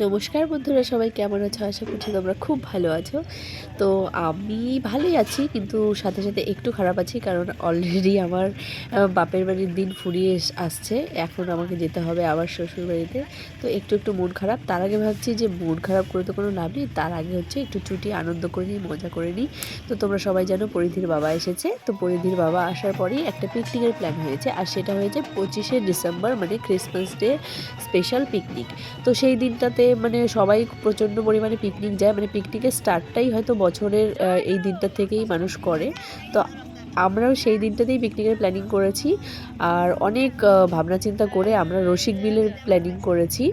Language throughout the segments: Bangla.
নমস্কার বন্ধুরা, সবাই কেমন আছো? আশা করছি তোমরা খুব ভালো আছো। তো আমি ভালোই আছি, কিন্তু সাথে সাথে একটু খারাপ আছি, কারণ অলরেডি আমার বাপের বাড়ির দিন ফুরিয়ে আসছে। এখন আমাকে যেতে হবে আবার শ্বশুরবাড়িতে। তো একটু একটু মন খারাপ। তার আগে ভাবছি যে মন খারাপ করে তো কোনো লাভ নেই, তার আগে হচ্ছে একটু ছুটি আনন্দ করে নিই, মজা করে নিই। তো তোমরা সবাই জানো পরিধির বাবা এসেছে। তো পরিধির বাবা আসার পরেই একটা পিকনিকের প্ল্যান হয়েছে, আর সেটা হয়েছে 25শে ডিসেম্বর, মানে ক্রিসমাস ডে স্পেশাল পিকনিক। তো সেই দিনটাতে মানে সবাই প্রচণ্ড পরিমাণে পিকনিক যায়, মানে পিকনিকের স্টার্টটাই হয়তো বছরের এই দিনটা থেকেই মানুষ করে। তো আমরাও সেই দিনটাতেই পিকনিকের প্ল্যানিং করেছি, আর অনেক ভাবনা চিন্তা করে আমরা রসিকবিলের প্ল্যানিং করেছি।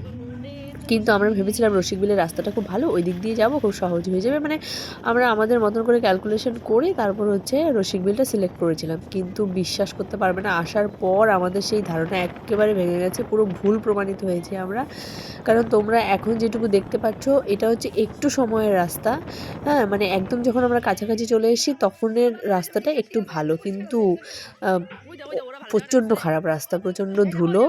কিন্তু আমরা ভেবেছিলাম রসিকবিলের রাস্তাটা খুব ভালো, ওই দিক দিয়ে যাবো, খুব সহজ হয়ে যাবে, মানে আমরা আমাদের মতন করে ক্যালকুলেশন করে তারপর হচ্ছে রসিকবিলটা সিলেক্ট করেছিলাম। কিন্তু বিশ্বাস করতে পারবে না, আসার পর আমাদের সেই ধারণা একেবারে ভেঙে গেছে, পুরো ভুল প্রমাণিত হয়েছে আমরা। কারণ তোমরা এখন যেটুকু দেখতে পাচ্ছ এটা হচ্ছে একটু সময়ের রাস্তা, হ্যাঁ, মানে একদম যখন আমরা কাছাকাছি চলে এসেছি তখনের রাস্তাটা একটু ভালো, কিন্তু প্রচণ্ড খারাপ রাস্তা, প্রচণ্ড ধুলো।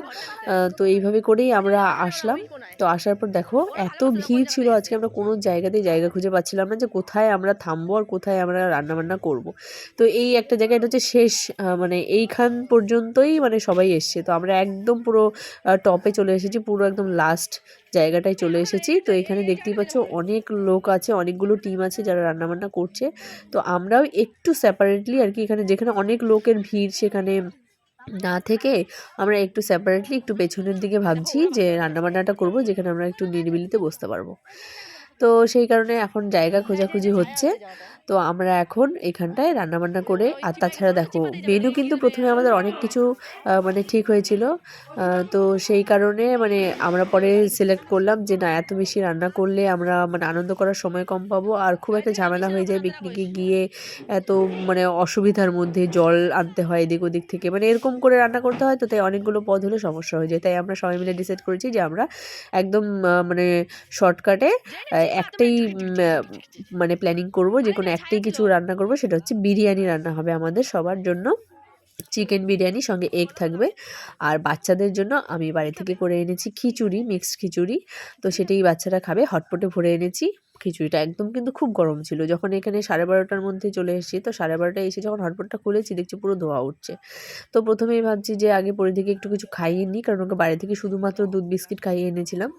তো এইভাবে করেই আমরা আসলাম। তো আসার পর দেখো এত ভিড় ছিল আজকে, আমরা কোনো জায়গাতেই জায়গা খুঁজে পাচ্ছিলাম না যে কোথায় আমরা থামবো আর কোথায় আমরা রান্নাবান্না করব। তো এই একটা জায়গা, এটা হচ্ছে শেষ, মানে এইখান পর্যন্তই মানে সবাই এসছে। তো আমরা একদম পুরো টপে চলে এসেছি, পুরো একদম লাস্ট জায়গাটায় চলে এসেছি। তো এখানে দেখতেই পাচ্ছ অনেক লোক আছে, অনেকগুলো টিম আছে যারা রান্নাবান্না করছে। তো আমরাও একটু সেপারেটলি আর কি, এখানে যেখানে অনেক লোকের ভিড় সেখানে না থেকে আমরা একটু সেপারেটলি একটু পেছনের দিকে ভাবছি যে রান্নাবান্নাটা করব, যেখানে আমরা একটু নিরিবিলিতে বসতে পারবো। তো সেই কারণে এখন জায়গা খোঁজাখুঁজি হচ্ছে। তো আমরা এখন এখানটায় রান্নাবান্না করে, আর তাছাড়া দেখো মেনু কিন্তু প্রথমে আমাদের অনেক কিছু মানে ঠিক হয়েছিল। তো সেই কারণে মানে আমরা পরে সিলেক্ট করলাম যে না, এত বেশি রান্না করলে আমরা মানে আনন্দ করার সময় কম পাবো, আর খুব একটা ঝামেলা হয়ে যায় পিকনিকে গিয়ে, এত মানে অসুবিধার মধ্যে জল আনতে হয় এদিক ওদিক থেকে, মানে এরকম করে রান্না করতে হয়। তো তাই অনেকগুলো পদ হলে সমস্যা হয়ে যায়, তাই আমরা সবাই মিলে ডিসাইড করেছি যে আমরা একদম মানে শর্টকাটে একটাই মানে প্ল্যানিং করব, যে কোনো একটাই কিছু রান্না করব, সেটা হচ্ছে বিরিয়ানি রান্না হবে আমাদের সবার জন্য। চিকেন বিরিয়ানি, সঙ্গে এগ থাকবে। আর বাচ্চাদের জন্য আমি বাড়ি থেকে করে এনেছি খিচুড়ি, মিক্সড খিচুড়ি। তো সেটাই বাচ্চারা খাবে, হটপটে ভরে এনেছি। খিচুড়িটা একদম কিন্তু খুব গরম ছিল, যখন এখানে 12:30টার মধ্যে চলে এসেছি, তো 12:30টায় এসে যখন হটপটটা খুলেছি দেখছি পুরো ধোয়া উঠছে। তো প্রথমেই ভাবছি যে আগে পরিধিকে একটু কিছু খাইয়ে নিই, কারণ ওকে বাড়ি থেকে শুধুমাত্র দুধ বিস্কিট খাইয়ে এনেছিলাম।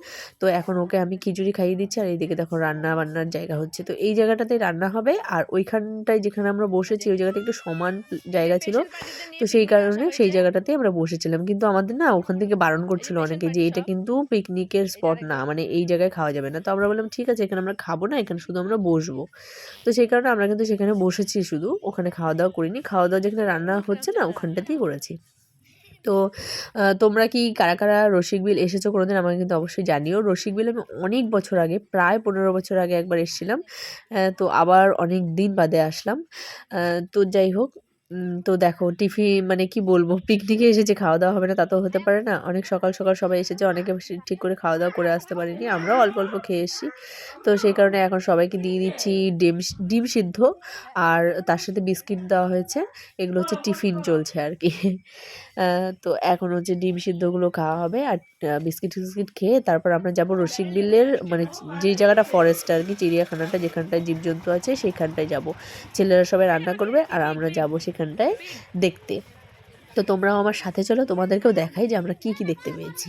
তো এখন ওকে আমি খিচুড়ি খাইয়ে দিচ্ছি, আর এইদিকে দেখো রান্না বান্নার জায়গা হচ্ছে। তো এই জায়গাটাতেই রান্না হবে, আর ওইখানটায় যেখানে আমরা বসেছি ওই জায়গাটা একটু সমান জায়গা ছিল। তো সেই কারণে সেই জায়গাটাতেই আমরা বসেছিলাম, কিন্তু আমাদের না ওখান থেকে বারণ করছিল অনেকে যে এটা কিন্তু পিকনিকের স্পট না, মানে এই জায়গায় খাওয়া যাবে না। তো আমরা বললাম ঠিক আছে, এখানে আমরা খাবো না, এখানে শুধু আমরা বসবো। তো সেই কারণে আমরা কিন্তু সেখানে বসেছি, শুধু ওখানে খাওয়া দাওয়া করিনি। খাওয়া দাওয়া যেখানে রান্না হচ্ছে না ওখানটাতেই করেছি। তো তোমরা কি কারা কারা রসিকবিল এসেছো কোনোদিন আমাকে কিন্তু অবশ্যই জানিও। রসিকবিল আমি অনেক বছর আগে, প্রায় 15 বছর আগে একবার এসেছিলাম। তো আবার অনেক দিন বাদে আসলাম। তো যাই হোক, তো দেখো মানে কি বলবো, পিকনিকে এসেছে, খাওয়া দাওয়া হবে না তা তো হতে পারে না। অনেক সকাল সকাল সবাই এসেছে, অনেকে ঠিক করে খাওয়া দাওয়া করে আসতে পারিনি, আমরাও অল্প অল্প খেয়ে এসেছি। তো সেই কারণে এখন সবাইকে দিয়ে দিচ্ছি ডিম সিদ্ধ, আর তার সাথে বিস্কিট দেওয়া হয়েছে। এগুলো হচ্ছে টিফিন চলছে আর কি। তো এখন হচ্ছে ডিম সিদ্ধগুলো খাওয়া হবে, আর বিস্কিট টিস্কিট খেয়ে তারপর আমরা যাব রসিকবিলের, মানে যেই জায়গাটা ফরেস্ট আর কি, চিড়িয়াখানাটা যেখানটায় জীবজন্তু আছে সেইখানটায় যাব। ছেলেরা সবাই রান্না করবে আর আমরা যাব সেখানটায় দেখতে। তো তোমরাও আমার সাথে চলো, তোমাদেরকেও দেখাই যে আমরা কি কি দেখতে পেয়েছি।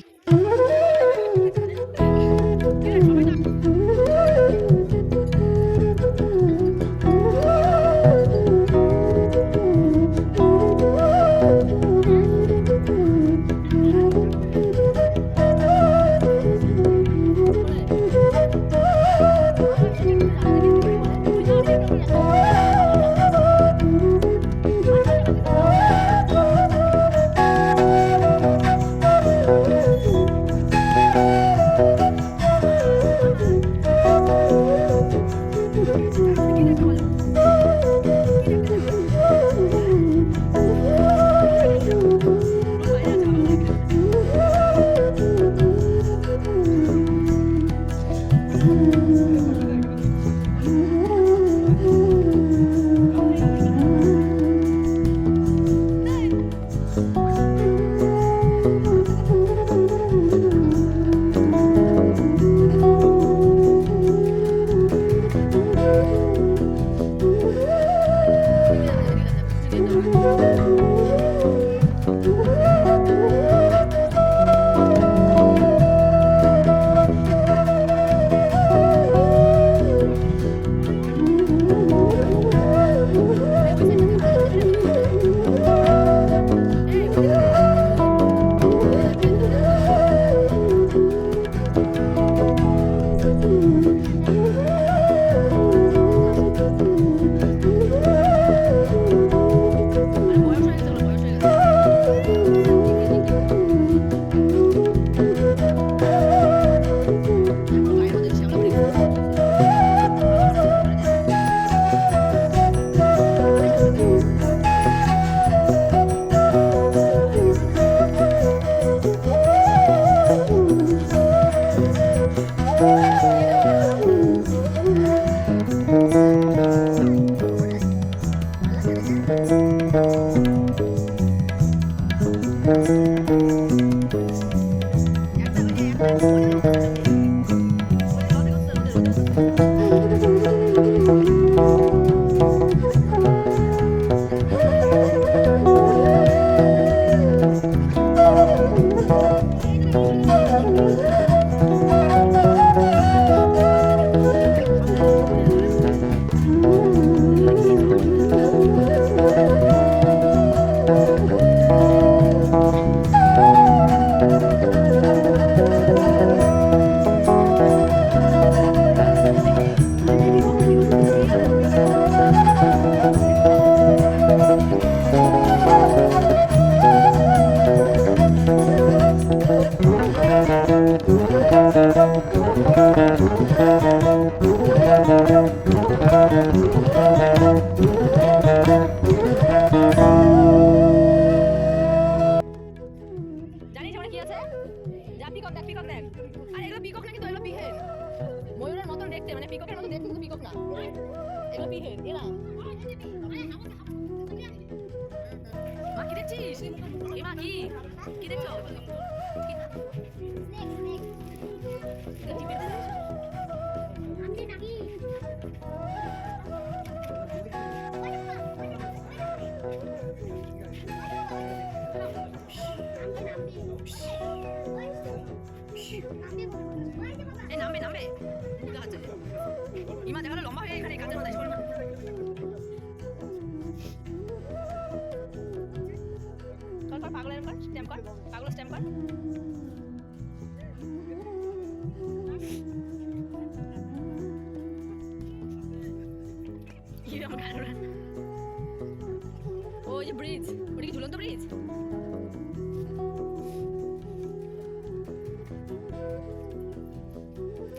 ব্রিজ, ওটা কি ঝুলন্ত ব্রিজ?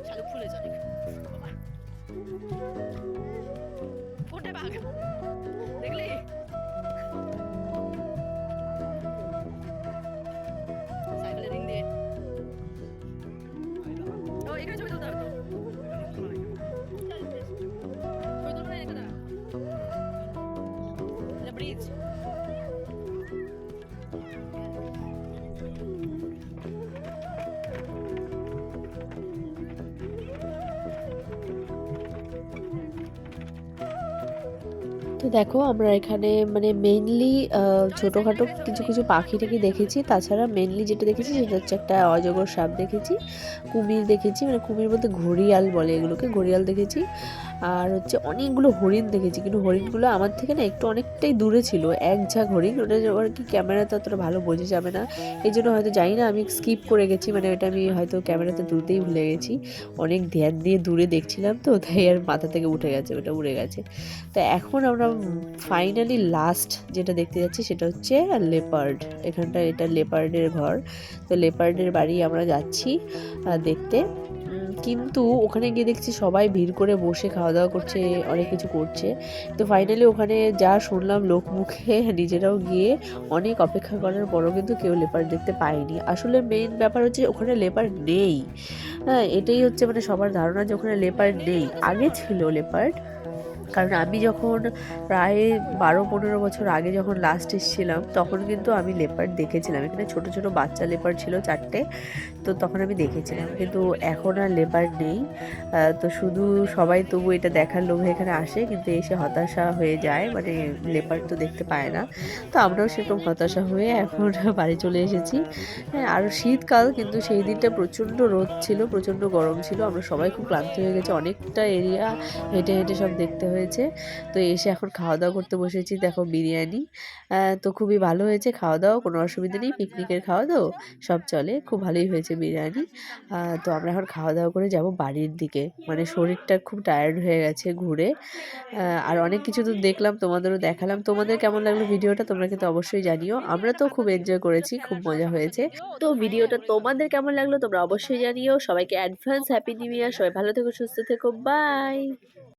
শালুক ফুলেছে অনেক। ওটা বাঘ দেখলে? সাইকেলের রিং দিয়ে। ও এখানে ছবি তুলতে হবে তো। ছবি তুলবো না, এটা দাঁড়া। এটা ব্রিজ। তো দেখো আমরা এখানে মানে মেইনলি ছোটোখাটো কিছু কিছু পাখি টাখি দেখেছি, তাছাড়া মেইনলি যেটা দেখেছি সেটা হচ্ছে একটা অজগর সাপ দেখেছি, কুমির দেখেছি, মানে কুমির বলতে ঘড়িয়াল বলে এগুলোকে, ঘড়িয়াল দেখেছি, আর হচ্ছে অনেকগুলো হরিণ দেখেছি, কিন্তু হরিণগুলো আমার থেকে না একটু অনেকটাই দূরে ছিল, এক ঝাঁক হরিণ, ওটা আর কি ক্যামেরাতে অতটা ভালো বোঝা যাবে না, এই জন্য হয়তো জানি না আমি স্কিপ করে গেছি, মানে ওটা আমি হয়তো ক্যামেরাতে তুলতেই ভুলে গেছি, অনেক ধ্যান দিয়ে দূরে দেখছিলাম তো, তাই আর মাথা থেকে উঠে গেছে, ওটা উড়ে গেছে। তো এখন আমরা ফাইনালি লাস্ট যেটা দেখতে যাচ্ছি সেটা হচ্ছে লেপার্ড, এখানটা এটা লেপার্ডের ঘর, তো লেপার্ডের বাড়ি আমরা যাচ্ছি দেখতে, কিন্তু ওখানে গিয়ে দেখছি সবাই ভিড় করে বসে খাওয়া দাওয়া করছে, অনেক কিছু করছে, তো ফাইনালি ওখানে যা শুনলাম লোক মুখে নিজেরাও গিয়ে অনেক অপেক্ষা করার পরও কিন্তু কেউ লেপার্ড দেখতে পায়নি। আসলে মেইন ব্যাপার হচ্ছে ওখানে লেপার্ড নেই, হ্যাঁ এটাই হচ্ছে মানে সবার ধারণা যে ওখানে লেপার্ড নেই, আগে ছিল লেপার্ড, কারণ আমি যখন প্রায় 12-15 বছর আগে যখন লাস্ট এসেছিলাম তখন কিন্তু আমি লেপার্ড দেখেছিলাম, এখানে ছোট ছোট বাচ্চা লেপার্ড ছিল 4টে, তো তখন আমি দেখেছিলাম, কিন্তু এখন আর লেপার্ড নেই, তো শুধু সবাই তবু এটা দেখার লোভে এখানে আসে, কিন্তু এসে হতাশা হয়ে যায়, মানে লেপার্ড তো দেখতে পায় না, তো আমরাও সেরকম হতাশা হয়ে এখন বাড়ি চলে এসেছি। হ্যাঁ আর শীতকাল, কিন্তু সেই দিনটা প্রচণ্ড রোদ ছিল, প্রচণ্ড গরম ছিল, আমরা সবাই খুব ক্লান্ত হয়ে গেছি, অনেকটা এরিয়া হেঁটে হেঁটে সব দেখতে হয়েছে, তো এসে এখন খাওয়া দাওয়া করতে বসেছি, দেখো বিরিয়ানি, তো খুবই ভালো হয়েছে খাওয়া দাওয়া, কোনো অসুবিধা নেই, পিকনিকের খাওয়া দাওয়া সব চলে, খুব ভালোই হয়েছে বিরিয়ানি। তো আমরা এখন খাওয়া দাওয়া করে যাব বাড়ির দিকে, মানে শরীরটা খুব টায়ার্ড হয়ে গেছে ঘুরে, আর অনেক কিছু তো দেখলাম, তোমাদেরও দেখালাম, তোমাদের কেমন লাগলো ভিডিওটা তোমরা কিন্তু অবশ্যই জানিও, আমরা তো খুব এনজয় করেছি, খুব মজা হয়েছে, তো ভিডিওটা তোমাদের কেমন লাগলো তোমরা অবশ্যই জানিও, সবাইকে অ্যাডভান্স হ্যাপি নিউ ইয়ার, সবাই ভালো থেকো সুস্থ থেকো, বাই।